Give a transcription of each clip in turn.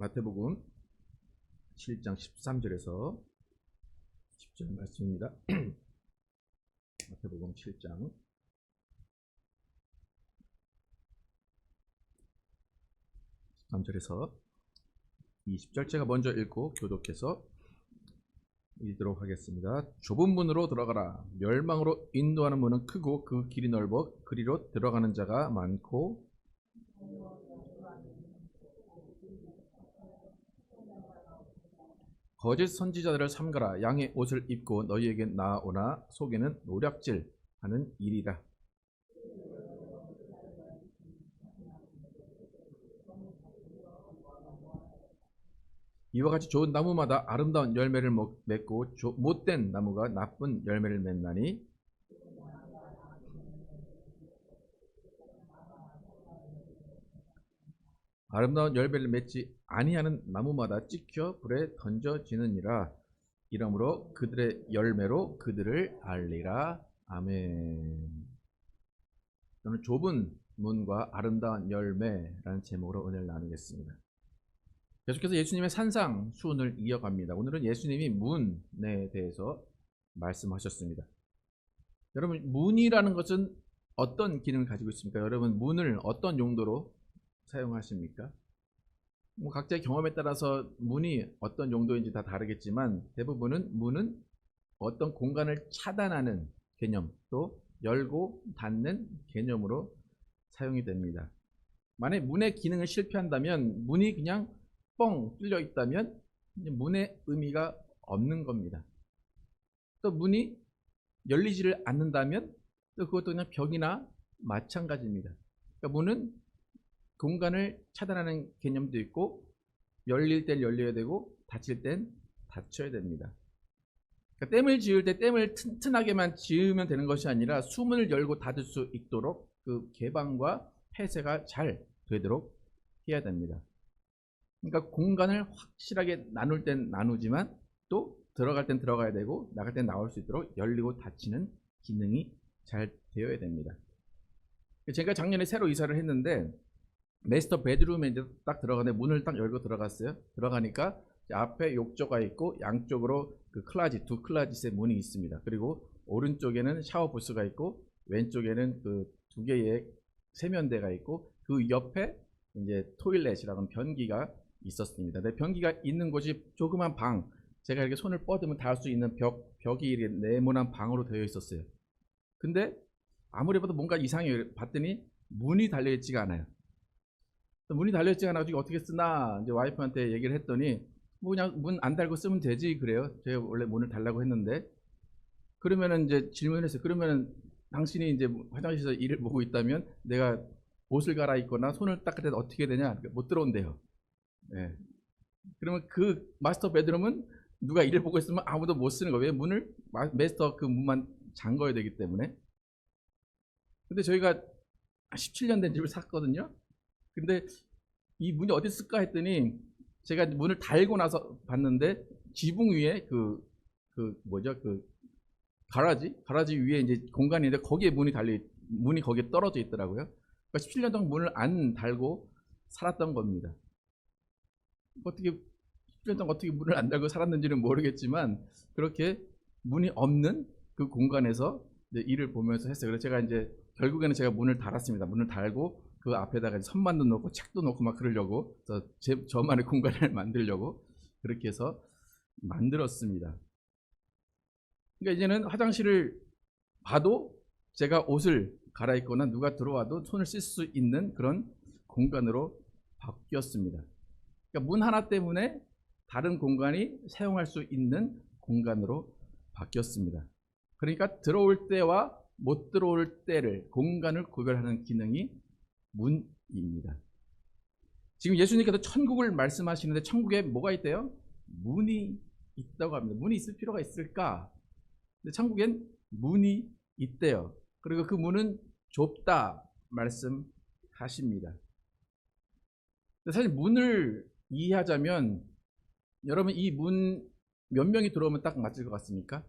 마태복음 7장 13절에서 10절 말씀입니다. 마태복음 7장 13절에서 20절 제가 먼저 읽고 교독해서 읽도록 하겠습니다. 좁은 문으로 들어가라. 멸망으로 인도하는 문은 크고 그 길이 넓어 그리로 들어가는 자가 많고 거짓 선지자들을 삼가라. 양의 옷을 입고 너희에게 나아오나 속에는 노략질 하는 일이라. 이와 같이 좋은 나무마다 아름다운 열매를 맺고 못된 나무가 나쁜 열매를 맺나니 아름다운 열매를 맺지 아니하는 나무마다 찍혀 불에 던져지느니라. 이러므로 그들의 열매로 그들을 알리라. 아멘. 저는 좁은 문과 아름다운 열매라는 제목으로 은혜를 나누겠습니다. 계속해서 예수님의 산상수훈을 이어갑니다. 오늘은 예수님이 문에 대해서 말씀하셨습니다. 여러분, 문이라는 것은 어떤 기능을 가지고 있습니까? 여러분, 문을 어떤 용도로 사용하십니까? 각자의 경험에 따라서 문이 어떤 용도인지 다 다르겠지만 대부분은 문은 어떤 공간을 차단하는 개념, 또 열고 닫는 개념으로 사용이 됩니다. 만약 문의 기능을 실패한다면, 문이 그냥 뻥 뚫려 있다면 문의 의미가 없는 겁니다. 또 문이 열리지를 않는다면 또 그것도 그냥 벽이나 마찬가지입니다. 그러니까 문은 공간을 차단하는 개념도 있고 열릴 땐 열려야 되고 닫힐 땐 닫혀야 됩니다. 그러니까 댐을 지을 때 댐을 튼튼하게만 지으면 되는 것이 아니라 수문을 열고 닫을 수 있도록 그 개방과 폐쇄가 잘 되도록 해야 됩니다. 그러니까 공간을 확실하게 나눌 땐 나누지만 또 들어갈 땐 들어가야 되고 나갈 땐 나올 수 있도록 열리고 닫히는 기능이 잘 되어야 됩니다. 제가 작년에 새로 이사를 했는데 마스터 베드룸에 이제 딱 들어가는데 문을 딱 열고 들어갔어요. 들어가니까 앞에 욕조가 있고 양쪽으로 그 클라짓, 두 클라짓의 문이 있습니다. 그리고 오른쪽에는 샤워 부스가 있고 왼쪽에는 그 두 개의 세면대가 있고 그 옆에 이제 토일렛이라는 변기가 있었습니다. 근데 변기가 있는 곳이 조그만 방, 제가 이렇게 손을 뻗으면 닿을 수 있는 벽이 이렇게 네모난 방으로 되어 있었어요. 근데 아무리 봐도 뭔가 이상해요. 봤더니 문이 달려있지가 않아요. 문이 달려있지 않아가지고 어떻게 쓰나 이제 와이프한테 얘기를 했더니 뭐 그냥 문 안 달고 쓰면 되지 그래요. 제가 원래 문을 달라고 했는데 그러면은 이제 질문을 했어요. 그러면은 당신이 이제 화장실에서 일을 보고 있다면 내가 옷을 갈아입거나 손을 닦을 때는 어떻게 되냐? 못 들어온대요. 네. 그러면 그 마스터 베드룸은 누가 일을 보고 있으면 아무도 못 쓰는 거예요. 왜? 문을 마스터 그 문만 잠궈야 되기 때문에. 근데 저희가 17년 된 집을 샀거든요. 근데 이 문이 어디 있을까 했더니 제가 문을 달고 나서 봤는데 지붕 위에 그 가라지 위에 이제 공간이 있는데 거기에 문이 거기에 떨어져 있더라고요. 그러니까 17년 동안 문을 안 달고 살았던 겁니다. 어떻게 17년 동안 어떻게 문을 안 달고 살았는지는 모르겠지만 그렇게 문이 없는 그 공간에서 이제 일을 보면서 했어요. 그래서 제가 이제 결국에는 제가 문을 달았습니다. 문을 달고 그 앞에다가 선반도 놓고 책도 놓고 막 그러려고 저만의 공간을 만들려고 그렇게 해서 만들었습니다. 그러니까 이제는 화장실을 봐도 제가 옷을 갈아입거나 누가 들어와도 손을 쓸 수 있는 그런 공간으로 바뀌었습니다. 그러니까 문 하나 때문에 다른 공간이 사용할 수 있는 공간으로 바뀌었습니다. 그러니까 들어올 때와 못 들어올 때를 공간을 구별하는 기능이 문입니다. 지금 예수님께서 천국을 말씀하시는데 천국에 뭐가 있대요? 문이 있다고 합니다. 문이 있을 필요가 있을까? 근데 천국엔 문이 있대요. 그리고 그 문은 좁다 말씀하십니다. 사실 문을 이해하자면 여러분 이 문 몇 명이 들어오면 딱 맞을 것 같습니까?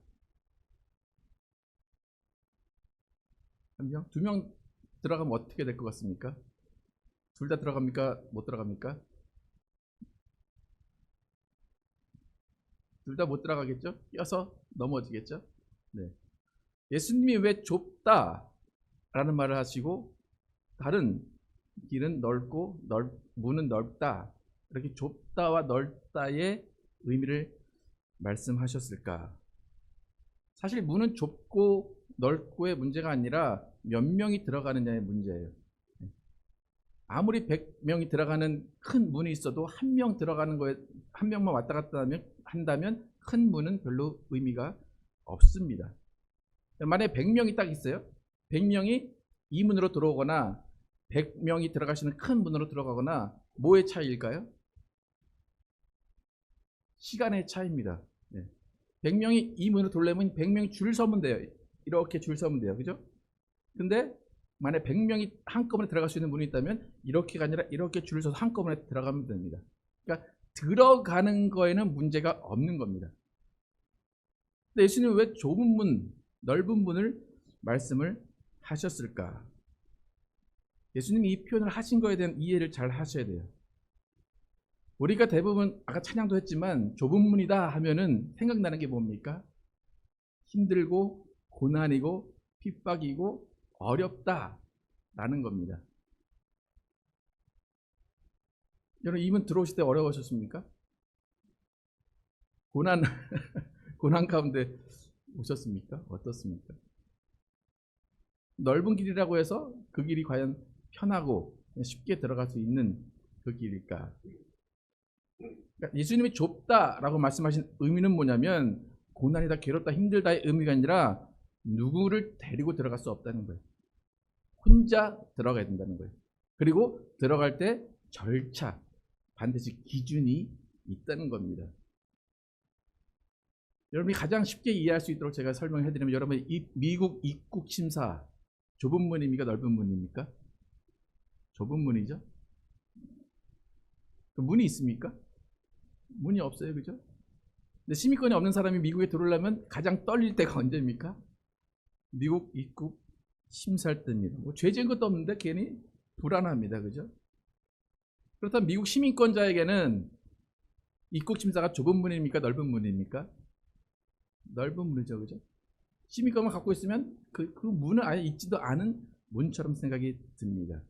한 명? 두 명 들어가면 어떻게 될 것 같습니까? 둘 다 들어갑니까? 못 들어갑니까? 둘 다 못 들어가겠죠? 껴서 넘어지겠죠? 네. 예수님이 왜 좁다라는 말을 하시고 다른 길은 넓고 문은 넓다, 이렇게 좁다와 넓다의 의미를 말씀하셨을까? 사실 문은 좁고 넓고의 문제가 아니라 몇 명이 들어가느냐의 문제예요. 아무리 100명이 들어가는 큰 문이 있어도 한 명 들어가는 거에 한 명만 왔다 갔다 한다면 큰 문은 별로 의미가 없습니다. 만약에 100명이 딱 있어요. 100명이 이 문으로 들어오거나 100명이 들어갈 수 있는 큰 문으로 들어가거나 뭐의 차이일까요? 시간의 차이입니다. 100명이 이 문으로 들어오려면 100명이 줄 서면 돼요. 이렇게 줄 서면 돼요. 그죠? 근데 만약에 100명이 한꺼번에 들어갈 수 있는 문이 있다면 이렇게가 아니라 이렇게 줄 서서 한꺼번에 들어가면 됩니다. 그러니까 들어가는 거에는 문제가 없는 겁니다. 근데 예수님은 왜 좁은 문, 넓은 문을 말씀을 하셨을까? 예수님이 이 표현을 하신 거에 대한 이해를 잘 하셔야 돼요. 우리가 대부분 아까 찬양도 했지만 좁은 문이다 하면은 생각나는 게 뭡니까? 힘들고 고난이고 핍박이고 어렵다라는 겁니다. 여러분 이문 들어오실 때 어려우셨습니까? 고난 가운데 오셨습니까? 어떻습니까? 넓은 길이라고 해서 그 길이 과연 편하고 쉽게 들어갈 수 있는 그 길일까? 그러니까 예수님이 좁다라고 말씀하신 의미는 뭐냐면 고난이다, 괴롭다, 힘들다의 의미가 아니라 누구를 데리고 들어갈 수 없다는 거예요. 혼자 들어가야 된다는 거예요. 그리고 들어갈 때 절차, 반드시 기준이 있다는 겁니다. 여러분이 가장 쉽게 이해할 수 있도록 제가 설명해 드리면, 여러분 이 미국 입국 심사 좁은 문입니까? 넓은 문입니까? 좁은 문이죠. 그 문이 있습니까? 문이 없어요. 그죠? 근데 시민권이 없는 사람이 미국에 들어오려면 가장 떨릴 때가 언제입니까? 미국 입국 심사할 때입니다. 뭐 죄 지은 것도 없는데 괜히 불안합니다. 그죠? 그렇다면 미국 시민권자에게는 입국 심사가 좁은 문입니까? 넓은 문입니까? 넓은 문이죠. 그죠? 시민권만 갖고 있으면 그 문은 아예 있지도 않은 문처럼 생각이 듭니다.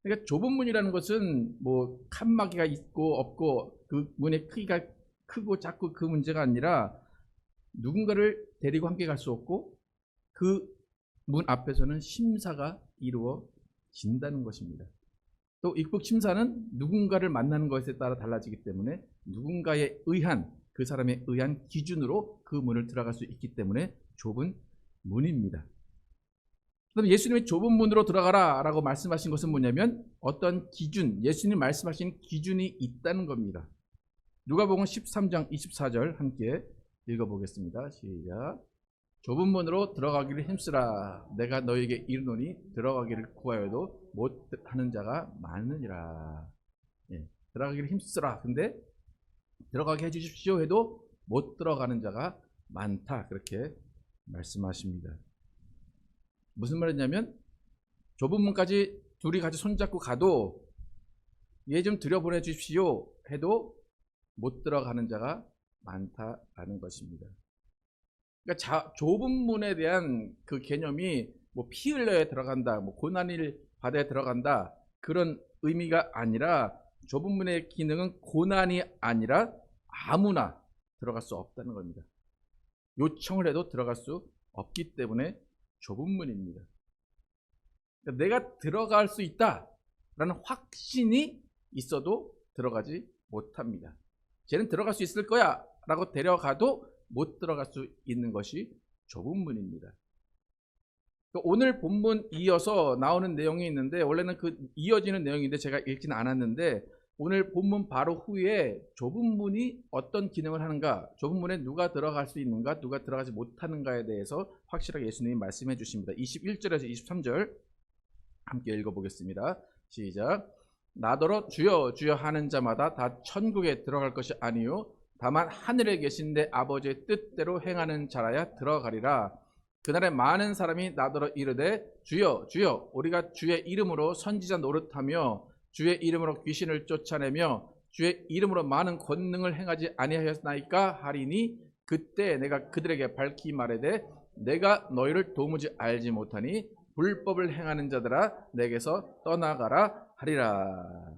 그러니까 좁은 문이라는 것은 뭐 칸막이가 있고 없고 그 문의 크기가 크고 작고 그 문제가 아니라 누군가를 데리고 함께 갈 수 없고 그 문 앞에서는 심사가 이루어진다는 것입니다. 또 입국 심사는 누군가를 만나는 것에 따라 달라지기 때문에 누군가에 의한, 그 사람에 의한 기준으로 그 문을 들어갈 수 있기 때문에 좁은 문입니다. 그럼 예수님이 좁은 문으로 들어가라 라고 말씀하신 것은 뭐냐면 어떤 기준, 예수님 말씀하신 기준이 있다는 겁니다. 누가복음 13장 24절 함께 읽어보겠습니다. 시작. 좁은 문으로 들어가기를 힘쓰라. 내가 너에게 이르노니 들어가기를 구하여도 못하는 자가 많으니라. 들어가기를 힘쓰라. 근데 들어가게 해주십시오 해도 못 들어가는 자가 많다. 그렇게 말씀하십니다. 무슨 말이냐면 좁은 문까지 둘이 같이 손잡고 가도 얘 좀 들여보내 주십시오 해도 못 들어가는 자가 많다라는 것입니다. 그러니까 좁은 문에 대한 그 개념이 뭐 피 흘려야 들어간다, 뭐 고난을 받아야 들어간다, 그런 의미가 아니라 좁은 문의 기능은 고난이 아니라 아무나 들어갈 수 없다는 겁니다. 요청을 해도 들어갈 수 없기 때문에 좁은 문입니다. 그러니까 내가 들어갈 수 있다라는 확신이 있어도 들어가지 못합니다. 쟤는 들어갈 수 있을 거야 라고 데려가도 못 들어갈 수 있는 것이 좁은 문입니다. 오늘 본문 이어서 나오는 내용이 있는데 원래는 그 이어지는 내용인데 제가 읽지는 않았는데 오늘 본문 바로 후에 좁은 문이 어떤 기능을 하는가, 좁은 문에 누가 들어갈 수 있는가, 누가 들어가지 못하는가에 대해서 확실하게 예수님이 말씀해 주십니다. 21절에서 23절 함께 읽어보겠습니다. 시작. 나더러 주여 주여 하는 자마다 다 천국에 들어갈 것이 아니요 다만 하늘에 계신 내 아버지의 뜻대로 행하는 자라야 들어가리라. 그날에 많은 사람이 나더러 이르되 주여 주여 우리가 주의 이름으로 선지자 노릇하며 주의 이름으로 귀신을 쫓아내며 주의 이름으로 많은 권능을 행하지 아니하였나이까 하리니 그때 내가 그들에게 밝히 말하되 내가 너희를 도무지 알지 못하니 불법을 행하는 자들아 내게서 떠나가라 하리라.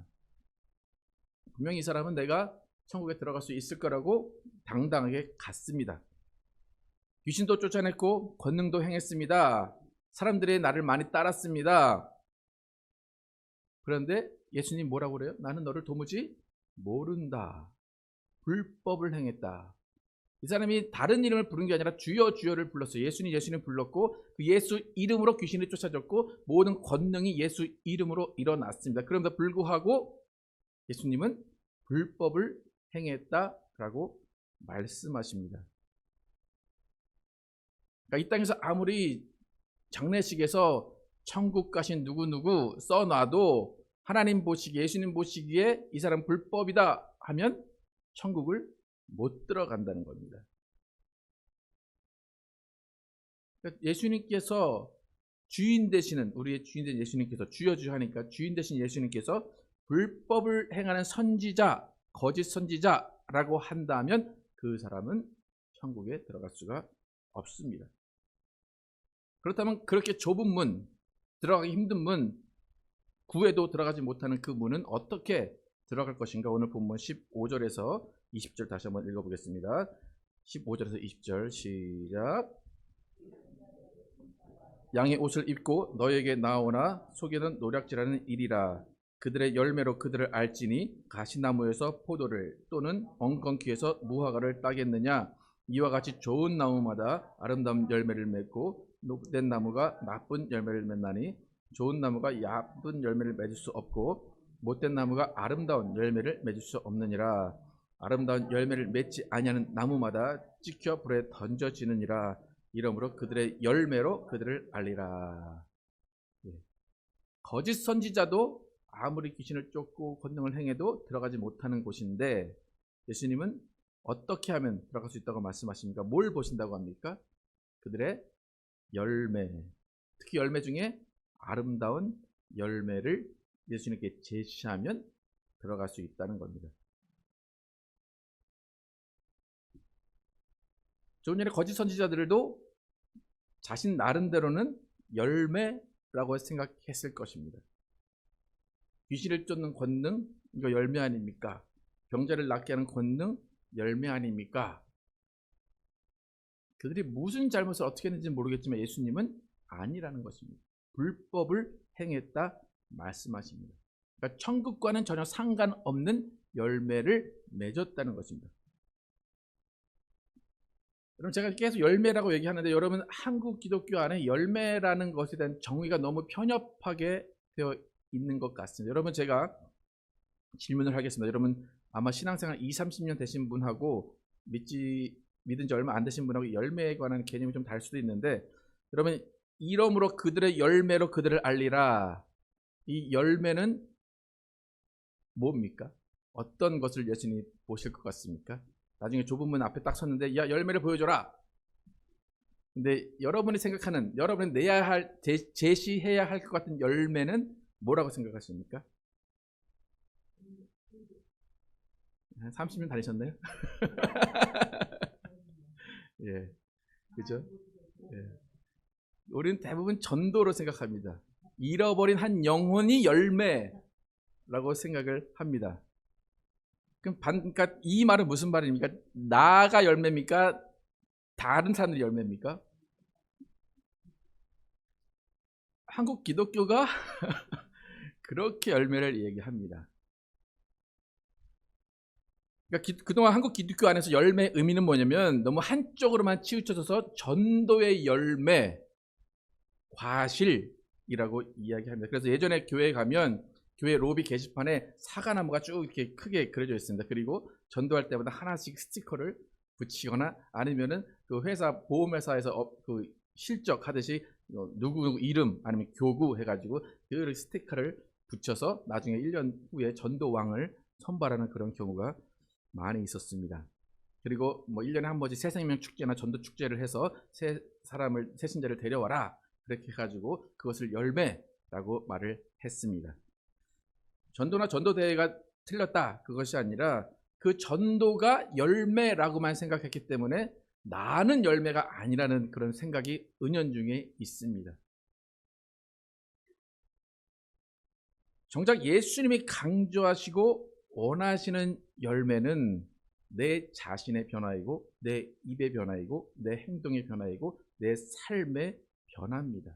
분명히 이 사람은 내가 천국에 들어갈 수 있을 거라고 당당하게 갔습니다. 귀신도 쫓아냈고 권능도 행했습니다. 사람들이 나를 많이 따랐습니다. 그런데 예수님 뭐라고 그래요? 나는 너를 도무지 모른다. 불법을 행했다. 이 사람이 다른 이름을 부른 게 아니라 주여 주여를 불렀어요. 예수님 불렀고 그 예수 이름으로 귀신이 쫓아졌고 모든 권능이 예수 이름으로 일어났습니다. 그럼에도 불구하고 예수님은 불법을 행했다라고 말씀하십니다. 그러니까 이 땅에서 아무리 장례식에서 천국 가신 누구누구 써놔도 하나님 보시기에 예수님 보시기에 이 사람 불법이다 하면 천국을 못 들어간다는 겁니다. 예수님께서 주인 되시는 우리의 주인 된 예수님께서 주여 주여 하니까 주인 되신 예수님께서 불법을 행하는 선지자 거짓 선지자라고 한다면 그 사람은 천국에 들어갈 수가 없습니다. 그렇다면 그렇게 좁은 문, 들어가기 힘든 문, 구해도 들어가지 못하는 그 문은 어떻게 들어갈 것인가? 오늘 본문 15절에서 20절 다시 한번 읽어보겠습니다. 15절에서 20절 시작. 양의 옷을 입고 너에게 나오나 속에는 노략질하는 일이라. 그들의 열매로 그들을 알지니 가시나무에서 포도를 또는 엉겅퀴에서 무화과를 따겠느냐. 이와 같이 좋은 나무마다 아름다운 열매를 맺고 못된 나무가 나쁜 열매를 맺나니 좋은 나무가 나쁜 열매를 맺을 수 없고 못된 나무가 아름다운 열매를 맺을 수 없느니라. 아름다운 열매를 맺지 아니하는 나무마다 찍혀 불에 던져지느니라. 이러므로 그들의 열매로 그들을 알리라. 거짓 선지자도 아무리 귀신을 쫓고 권능을 행해도 들어가지 못하는 곳인데 예수님은 어떻게 하면 들어갈 수 있다고 말씀하십니까? 뭘 보신다고 합니까? 그들의 열매, 특히 열매 중에 아름다운 열매를 예수님께 제시하면 들어갈 수 있다는 겁니다. 조금 전에 거짓 선지자들도 자신 나름대로는 열매라고 생각했을 것입니다. 귀신을 쫓는 권능, 이거 열매 아닙니까? 병자를 낫게 하는 권능, 열매 아닙니까? 그들이 무슨 잘못을 어떻게 했는지 모르겠지만 예수님은 아니라는 것입니다. 불법을 행했다 말씀하십니다. 그러니까 천국과는 전혀 상관없는 열매를 맺었다는 것입니다. 여러분 제가 계속 열매라고 얘기하는데 여러분 한국 기독교 안에 열매라는 것에 대한 정의가 너무 편협하게 되어 있는 것 같습니다. 여러분 제가 질문을 하겠습니다. 여러분 아마 신앙생활 20-30년 되신 분하고 믿은 지 얼마 안 되신 분하고 열매에 관한 개념이 좀 다를 수도 있는데 여러분 이러므로 그들의 열매로 그들을 알리라. 이 열매는 뭡니까? 어떤 것을 예수님이 보실 것 같습니까? 나중에 좁은 문 앞에 딱 섰는데 야 열매를 보여줘라. 근데 여러분이 생각하는 여러분이 내야 할 제시해야 할 것 같은 열매는 뭐라고 생각하십니까? 30년 다니셨나요? 예, 그죠? 예. 우리는 대부분 전도로 생각합니다. 잃어버린 한 영혼이 열매라고 생각을 합니다. 그러니까 이 말은 무슨 말입니까? 나가 열매입니까? 다른 사람들이 열매입니까? 한국 기독교가 그렇게 열매를 얘기합니다. 그러니까 그동안 한국 기독교 안에서 열매의 의미는 뭐냐면 너무 한쪽으로만 치우쳐져서 전도의 열매, 과실이라고 이야기합니다. 그래서 예전에 교회에 가면 교회 로비 게시판에 사과나무가 쭉 이렇게 크게 그려져 있습니다. 그리고 전도할 때마다 하나씩 스티커를 붙이거나 아니면은 그 회사 보험회사에서 그 실적하듯이 누구 이름 아니면 교구 해가지고 그 스티커를 붙여서 나중에 1년 후에 전도왕을 선발하는 그런 경우가 많이 있었습니다. 그리고 뭐 1년에 한 번씩 새생명 축제나 전도 축제를 해서 새 신자를 데려와라 그렇게 해가지고 그것을 열매라고 말을 했습니다. 전도나 전도대회가 틀렸다. 그것이 아니라 그 전도가 열매라고만 생각했기 때문에 나는 열매가 아니라는 그런 생각이 은연중에 있습니다. 정작 예수님이 강조하시고 원하시는 열매는 내 자신의 변화이고 내 입의 변화이고 내 행동의 변화이고 내 삶의 변화입니다.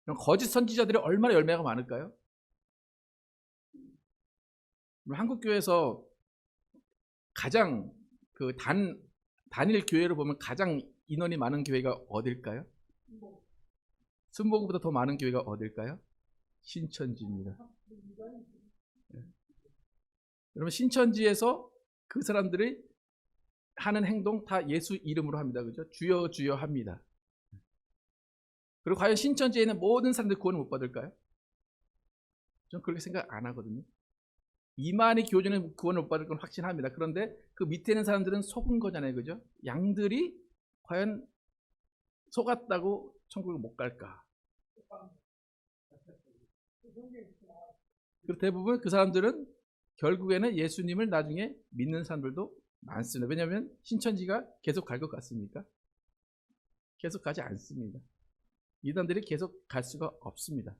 그럼 거짓 선지자들이 얼마나 열매가 많을까요? 한국 교회에서 가장 그 단일 교회를 보면 가장 인원이 많은 교회가 어딜까요? 순복음보다 더 많은 교회가 어딜까요? 신천지입니다. 여러분 신천지에서 그 사람들이 하는 행동 다 예수 이름으로 합니다. 그죠? 주여 주여 합니다. 그리고 과연 신천지에 있는 모든 사람들이 구원을 못 받을까요? 저는 그렇게 생각 안 하거든요. 이만희 교주는 구원을 못 받을 건 확신합니다. 그런데 그 밑에 있는 사람들은 속은 거잖아요. 그죠? 양들이 과연 속았다고 천국을 못 갈까? 그리고 대부분 그 사람들은 결국에는 예수님을 나중에 믿는 사람들도 많습니다. 왜냐하면 신천지가 계속 갈 것 같습니까? 계속 가지 않습니다. 이단들이 계속 갈 수가 없습니다.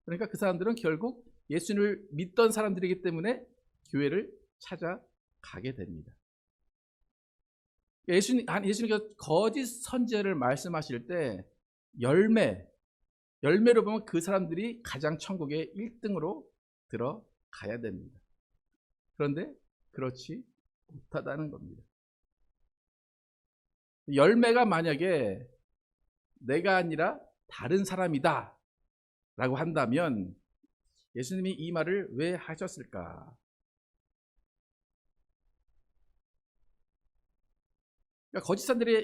그러니까 그 사람들은 결국 예수님을 믿던 사람들이기 때문에 교회를 찾아가게 됩니다. 예수님께서 거짓 선지자를 말씀하실 때 열매로 보면 그 사람들이 가장 천국의 1등으로 들어가야 됩니다. 그런데 그렇지 못하다는 겁니다. 열매가 만약에 내가 아니라 다른 사람이다 라고 한다면 예수님이 이 말을 왜 하셨을까? 그러니까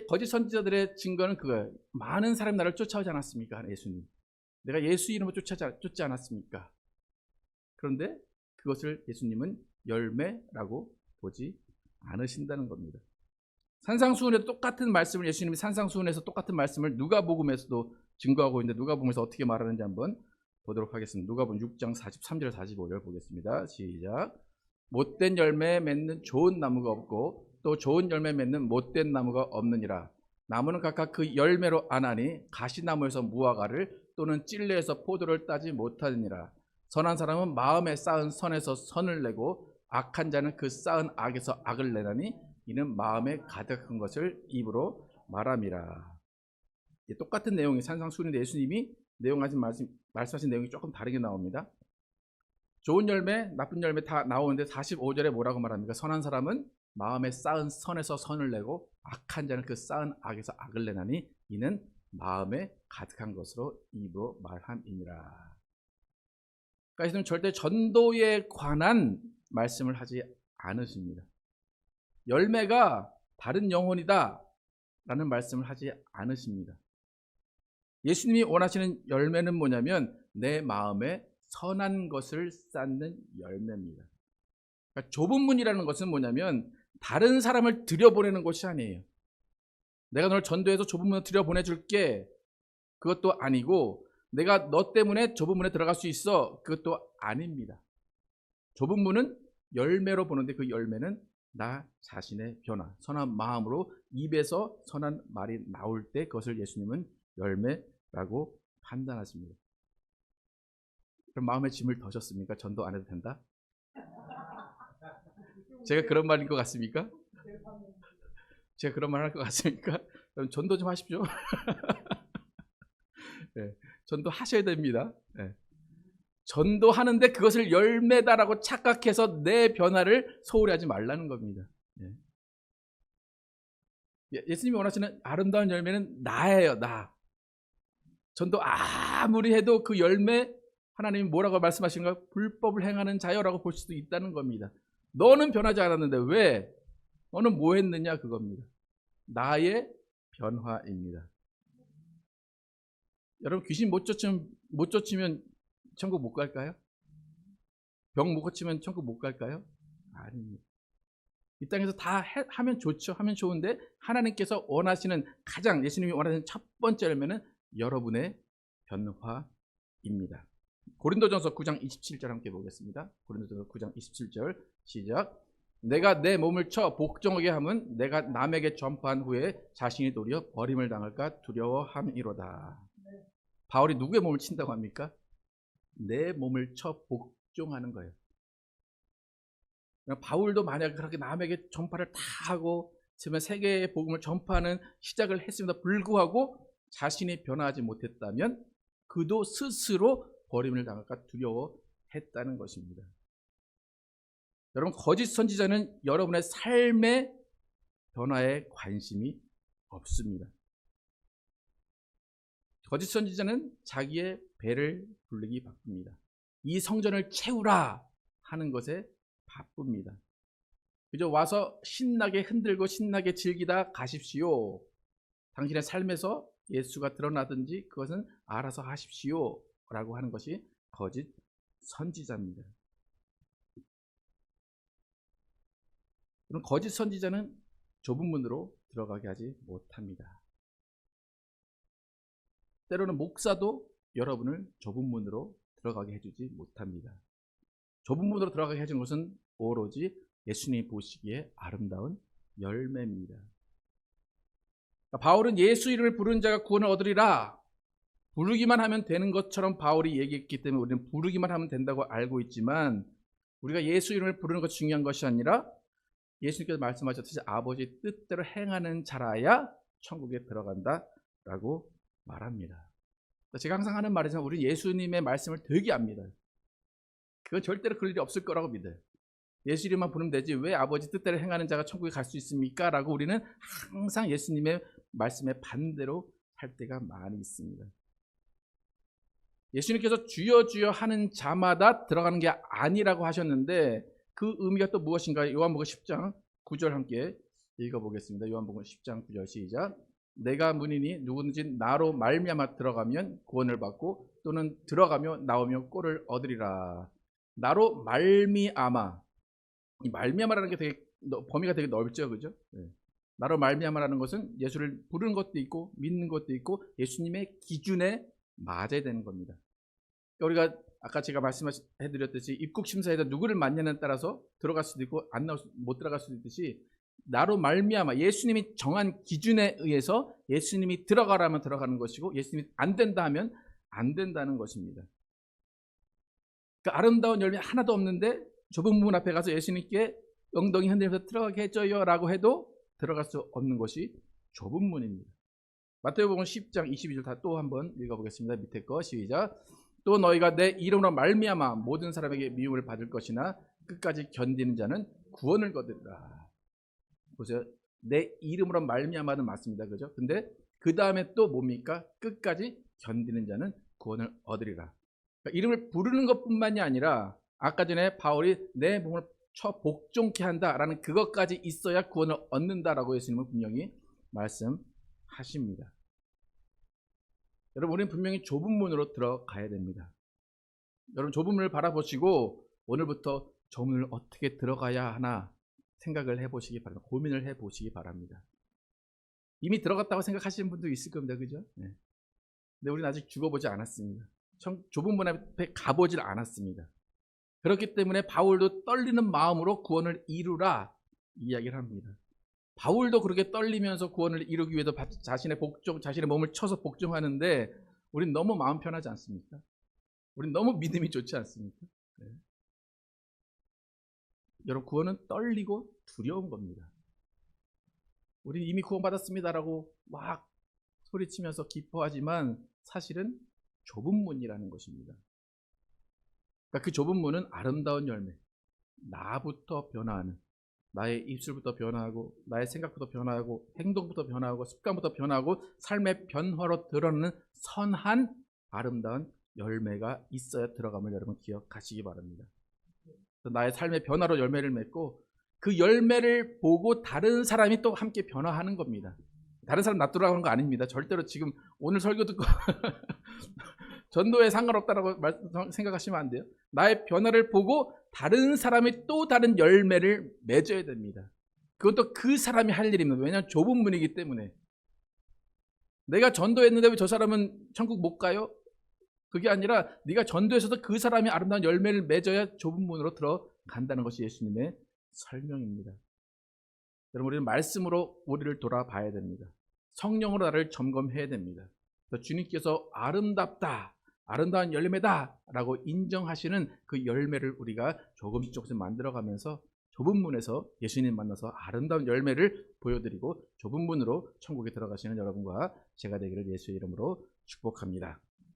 거짓 선지자들의 증거는 그거예요. 많은 사람이 나를 쫓아오지 않았습니까? 예수님. 내가 예수 이름으로 쫓지 않았습니까? 그런데 그것을 예수님은 열매라고 보지 않으신다는 겁니다. 산상수훈에도 똑같은 말씀을 예수님이 산상수훈에서 똑같은 말씀을 누가복음에서도 증거하고 있는데 누가복음에서 어떻게 말하는지 한번 보도록 하겠습니다. 누가복음 6장 43절 45절 보겠습니다. 시작. 못된 열매 맺는 좋은 나무가 없고 또 좋은 열매 맺는 못된 나무가 없느니라. 나무는 각각 그 열매로 아나니 가시나무에서 무화과를 또는 찔레에서 포도를 따지 못하느니라. 선한 사람은 마음에 쌓은 선에서 선을 내고 악한 자는 그 쌓은 악에서 악을 내나니 이는 마음에 가득한 것을 입으로 말함이라. 똑같은 내용이 산상수훈인데 예수님이 말씀하신 내용이 조금 다르게 나옵니다. 좋은 열매, 나쁜 열매 다 나오는데 45절에 뭐라고 말합니까? 선한 사람은 마음에 쌓은 선에서 선을 내고 악한 자는 그 쌓은 악에서 악을 내나니 이는 마음에 가득한 것으로 입으로 말함이니라. 그러니까 예수님은 절대 전도에 관한 말씀을 하지 않으십니다. 열매가 다른 영혼이다 라는 말씀을 하지 않으십니다. 예수님이 원하시는 열매는 뭐냐면 내 마음에 선한 것을 쌓는 열매입니다. 그러니까 좁은 문이라는 것은 뭐냐면 다른 사람을 들여보내는 것이 아니에요. 내가 너를 전도해서 좁은 문을 들여보내줄게. 그것도 아니고 내가 너 때문에 좁은 문에 들어갈 수 있어. 그것도 아닙니다. 좁은 문은 열매로 보는데 그 열매는 나 자신의 변화, 선한 마음으로 입에서 선한 말이 나올 때 그것을 예수님은 열매라고 판단하십니다. 그럼 마음에 짐을 더셨습니까? 전도 안 해도 된다? 제가 그런 말인 것 같습니까? 제가 그런 말 할 것 같습니까? 그럼 전도 좀 하십시오. 네, 전도 하셔야 됩니다. 네. 전도하는데 그것을 열매다라고 착각해서 내 변화를 소홀히 하지 말라는 겁니다. 네. 예수님이 원하시는 아름다운 열매는 나예요. 나. 전도 아무리 해도 그 열매 하나님이 뭐라고 말씀하시는가? 불법을 행하는 자여라고 볼 수도 있다는 겁니다. 너는 변하지 않았는데 왜? 너는 뭐 했느냐 그겁니다. 나의 변화입니다. 여러분 귀신 못 쫓으면 천국 못 갈까요? 병 못 고치면 천국 못 갈까요? 아닙니다. 이 땅에서 다 하면 좋죠. 하면 좋은데 하나님께서 원하시는 가장 예수님이 원하시는 첫 번째 열매는 여러분의 변화입니다. 고린도전서 9장 27절 함께 보겠습니다. 고린도전서 9장 27절 시작. 내가 내 몸을 쳐 복종하게 함은 내가 남에게 전파한 후에 자신이 도리어 버림을 당할까 두려워함이로다. 바울이 누구의 몸을 친다고 합니까? 내 몸을 쳐 복종하는 거예요. 바울도 만약 그렇게 남에게 전파를 다 하고 세계의 복음을 전파하는 시작을 했음에도 불구하고 자신이 변화하지 못했다면 그도 스스로 버림을 당할까 두려워했다는 것입니다. 여러분, 거짓 선지자는 여러분의 삶의 변화에 관심이 없습니다. 거짓 선지자는 자기의 배를 불리기 바쁩니다. 이 성전을 채우라 하는 것에 바쁩니다. 그저 와서 신나게 흔들고 신나게 즐기다 가십시오. 당신의 삶에서 예수가 드러나든지 그것은 알아서 하십시오 라고 하는 것이 거짓 선지자입니다. 그럼 거짓 선지자는 좁은 문으로 들어가게 하지 못합니다. 때로는 목사도 여러분을 좁은 문으로 들어가게 해주지 못합니다. 좁은 문으로 들어가게 해준 것은 오로지 예수님이 보시기에 아름다운 열매입니다. 바울은 예수 이름을 부르는 자가 구원을 얻으리라. 부르기만 하면 되는 것처럼 바울이 얘기했기 때문에 우리는 부르기만 하면 된다고 알고 있지만, 우리가 예수 이름을 부르는 것이 중요한 것이 아니라 예수님께서 말씀하셨듯이 아버지 뜻대로 행하는 자라야 천국에 들어간다라고 말합니다. 제가 항상 하는 말이지만 우리 예수님의 말씀을 되게 압니다. 그건 절대로 그럴 일이 없을 거라고 믿어요. 예수 이름만 부르면 되지 왜 아버지 뜻대로 행하는 자가 천국에 갈 수 있습니까? 라고 우리는 항상 예수님의 말씀에 반대로 할 때가 많이 있습니다. 예수님께서 주여 주여 하는 자마다 들어가는 게 아니라고 하셨는데 그 의미가 또 무엇인가? 요한복음 10장 9절 함께 읽어보겠습니다. 요한복음 10장 9절 시작. 내가 문이니 누구든지 나로 말미암아 들어가면 구원을 받고 또는 들어가며 나오며 꼴을 얻으리라. 나로 말미암아. 이 말미암아라는 게 되게 범위가 되게 넓죠, 그죠? 네. 나로 말미암아라는 것은 예수를 부르는 것도 있고 믿는 것도 있고 예수님의 기준에 맞아야 되는 겁니다. 우리가 아까 제가 말씀해드렸듯이 입국 심사에서 누구를 만나냐에 따라서 들어갈 수도 있고 못 들어갈 수도 있듯이 나로 말미암아 예수님이 정한 기준에 의해서 예수님이 들어가라면 들어가는 것이고 예수님이 안 된다 하면 안 된다는 것입니다. 그 아름다운 열매 하나도 없는데 좁은 문 앞에 가서 예수님께 엉덩이 흔들면서 들어가게 해줘요 라고 해도 들어갈 수 없는 것이 좁은 문입니다. 마태복음 10장 22절 다 또 한번 읽어보겠습니다. 밑에 거 시작. 또 너희가 내 이름으로 말미암아 모든 사람에게 미움을 받을 것이나 끝까지 견디는 자는 구원을 거두리라. 보세요. 내 이름으로 말미암아는 맞습니다. 그죠? 근데 그 다음에 또 뭡니까? 끝까지 견디는 자는 구원을 얻으리라. 그러니까 이름을 부르는 것뿐만이 아니라 아까 전에 바울이 내 몸을 쳐 복종케 한다라는 그것까지 있어야 구원을 얻는다라고 예수님은 분명히 말씀하십니다. 여러분, 우리는 분명히 좁은 문으로 들어가야 됩니다. 여러분, 좁은 문을 바라보시고 오늘부터 저 문을 어떻게 들어가야 하나 생각을 해보시기 바랍니다. 고민을 해보시기 바랍니다. 이미 들어갔다고 생각하시는 분도 있을 겁니다. 그죠? 네. 근데 우리는 아직 죽어보지 않았습니다. 좁은 문 앞에 가보질 않았습니다. 그렇기 때문에 바울도 떨리는 마음으로 구원을 이루라 이야기를 합니다. 바울도 그렇게 떨리면서 구원을 이루기 위해서 자신의 몸을 쳐서 복종하는데 우린 너무 마음 편하지 않습니까? 우린 너무 믿음이 좋지 않습니까? 네. 여러분, 구원은 떨리고 두려운 겁니다. 우린 이미 구원받았습니다라고 막 소리치면서 기뻐하지만 사실은 좁은 문이라는 것입니다. 그러니까 그 좁은 문은 아름다운 열매, 나부터 변화하는, 나의 입술부터 변화하고 나의 생각부터 변화하고 행동부터 변화하고 습관부터 변화하고 삶의 변화로 드러나는 선한 아름다운 열매가 있어야 들어감을 여러분 기억하시기 바랍니다. 나의 삶의 변화로 열매를 맺고 그 열매를 보고 다른 사람이 또 함께 변화하는 겁니다. 다른 사람 놔두라고 하는 거 아닙니다. 절대로 지금 오늘 설교 듣고 전도에 상관없다라고 생각하시면 안 돼요. 나의 변화를 보고 다른 사람이 또 다른 열매를 맺어야 됩니다. 그것도 그 사람이 할 일입니다. 왜냐하면 좁은 문이기 때문에. 내가 전도했는데 왜 저 사람은 천국 못 가요? 그게 아니라 네가 전도해서도 그 사람이 아름다운 열매를 맺어야 좁은 문으로 들어간다는 것이 예수님의 설명입니다. 여러분, 우리는 말씀으로 우리를 돌아봐야 됩니다. 성령으로 나를 점검해야 됩니다. 그래서 주님께서 아름답다, 아름다운 열매다 라고 인정하시는 그 열매를 우리가 조금씩 만들어가면서 좁은 문에서 예수님 만나서 아름다운 열매를 보여드리고 좁은 문으로 천국에 들어가시는 여러분과 제가 되기를 예수의 이름으로 축복합니다.